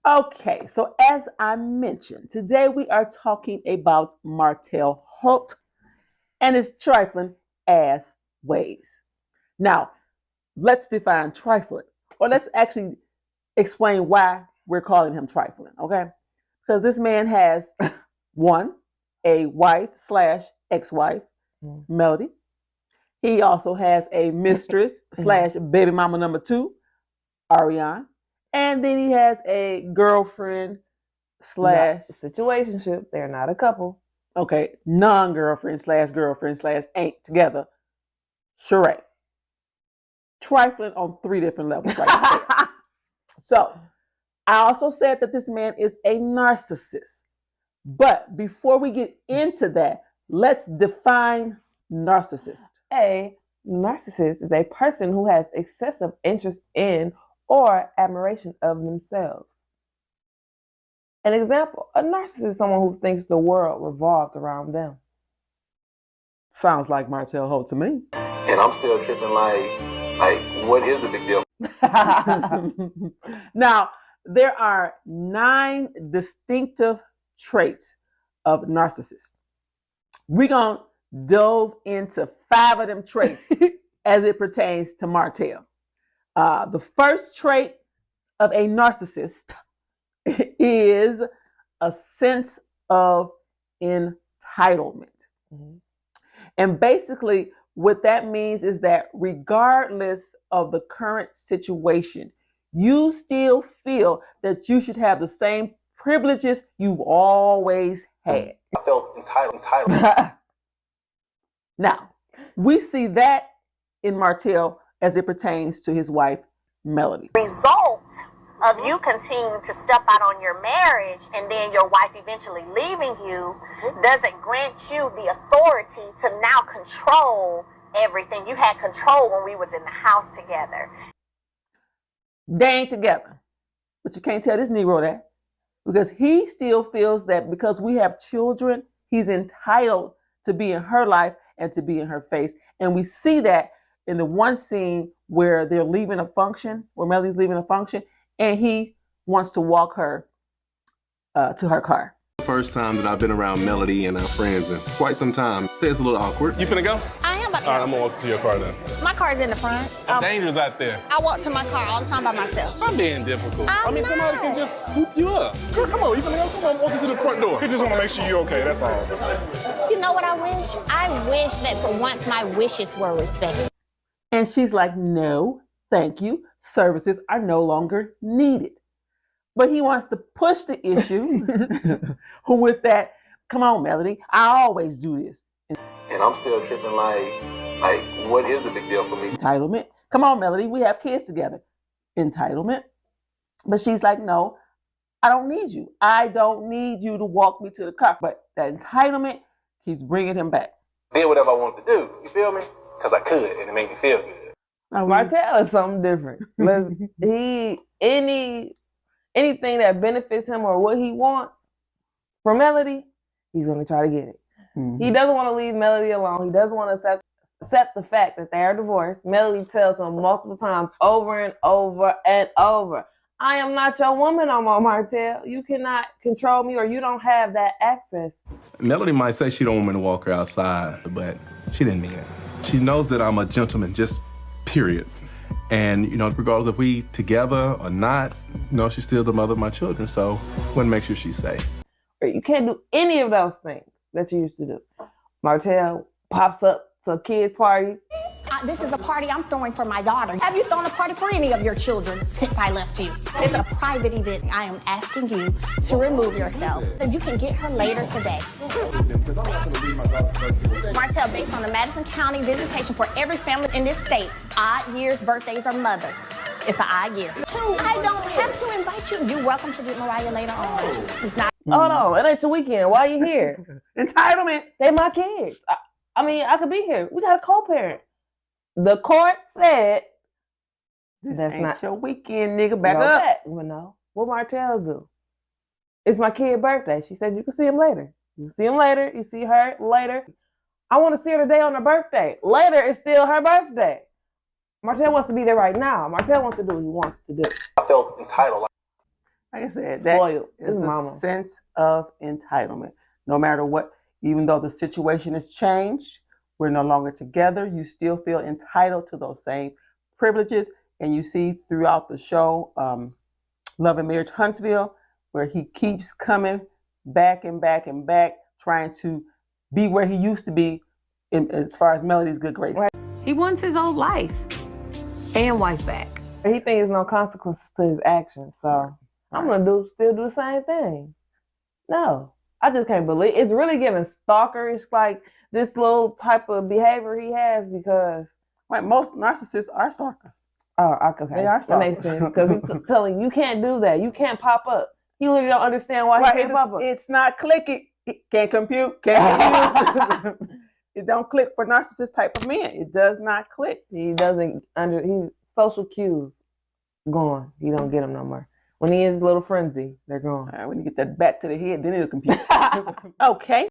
Okay, so as I mentioned, today we are talking about Martell Holt and his trifling ass ways. Now, let's define trifling, or let's actually explain why we're calling him trifling, okay? Because this man has one, a wife slash ex-wife, Melody. He also has a mistress slash baby mama number two, Ariane. And then he has a girlfriend slash situationship. They're not a couple. Okay, non-girlfriend slash ain't together. Sheree. Trifling on three different levels right there. So, I also said that this man is a narcissist. But before we get into that, let's define narcissist. A narcissist is a person who has excessive interest in or admiration of themselves. An example, a narcissist is someone who thinks the world revolves around them. Sounds like Martell Holt to me. And I'm still tripping like, what is the big deal? Now, there are 9 distinctive traits of narcissists. We're going to delve into 5 of them traits as it pertains to Martell. The first trait of a narcissist is a sense of entitlement. Mm-hmm. And basically, what that means is that regardless of the current situation, you still feel that you should have the same privileges you've always had. I felt entitled. Now, we see that in Martell as it pertains to his wife, Melody. Result of you continuing to step out on your marriage and then your wife eventually leaving you doesn't grant you the authority to now control everything. You had control when we was in the house together. They ain't together. But you can't tell this Negro that, because he still feels that because we have children, he's entitled to be in her life and to be in her face. And we see that in the one scene where they're leaving a function, where Melody's leaving a function, and he wants to walk her to her car. First time that I've been around Melody and our friends in quite some time. It's a little awkward. You finna go? I am about to go. All right, I'm gonna walk to your car then. My car's in the front. It's dangerous out there. I walk to my car all the time by myself. I'm being difficult. I'm not. Somebody can just swoop you up. Girl, come on, you finna go? Come on, walk you to the front door. We just wanna make sure you're okay, that's all. You know what I wish? I wish that for once my wishes were respected. And she's like, no, thank you. Services are no longer needed. But he wants to push the issue with that, come on, Melody, I always do this. And I'm still tripping like, what is the big deal for me? Entitlement. Come on, Melody, we have kids together. Entitlement. But she's like, no, I don't need you. I don't need you to walk me to the car. But that entitlement keeps bringing him back. Did whatever I wanted to do, you feel me? Because I could, and it made me feel good. Martell is something different. Anything that benefits him or what he wants from Melody, he's going to try to get it. Mm-hmm. He doesn't want to leave Melody alone. He doesn't want to accept the fact that they are divorced. Melody tells him multiple times over and over and over, I am not your woman no more, Martell. You cannot control me, or you don't have that access. Melody might say she don't want me to walk her outside, but she didn't mean it. She knows that I'm a gentleman, just period. And, regardless if we together or not, she's still the mother of my children, so I want to make sure she's safe. You can't do any of those things that you used to do. Martell pops up to kids' parties. This is a party I'm throwing for my daughter. Have you thrown a party for any of your children since I left you? It's a private event. I am asking you to remove yourself. And you can get her later today. Martell, based on the Madison County visitation for every family in this state, odd years, birthdays, or mother, it's an odd year. 2, I don't have to invite you. You're welcome to get Mariah later on. It's not. Oh no, it ain't your weekend. Why are you here? Entitlement. They my kids. I could be here. We got a co-parent. The court said this ain't not your weekend, nigga. Back up. Well, no. What Martell do? It's my kid's birthday. She said you can see him later. You see him later. You see her later. I want to see her today on her birthday. Later, it's still her birthday. Martell wants to be there right now. Martell wants to do what he wants to do. I felt entitled. Like I said, that Spoiled. is His a mama. sense of entitlement. No matter what, even though the situation has changed, we're no longer together, you still feel entitled to those same privileges. And you see throughout the show, Love and Marriage Huntsville, where he keeps coming back and back and back, trying to be where he used to be as far as Melody's good graces. Right. He wants his old life and wife back. He thinks there's no consequences to his actions, so I'm gonna still do the same thing. No, I just can't believe it's really getting stalkerish, like this little type of behavior he has, because Right, most narcissists are stalkers. oh, okay, They are that makes stalkers. sense because he's telling you can't do that, you can't pop up. You literally don't understand why Right, he can't pop up. it's not clicking. It can't compute. Can't compute. It don't click for narcissist type of men. It does not click. He doesn't he's social cues gone. He don't get them no more. When he is a little frenzy, they're gone. All right, when you get that bat to the head, then it'll compute. Okay.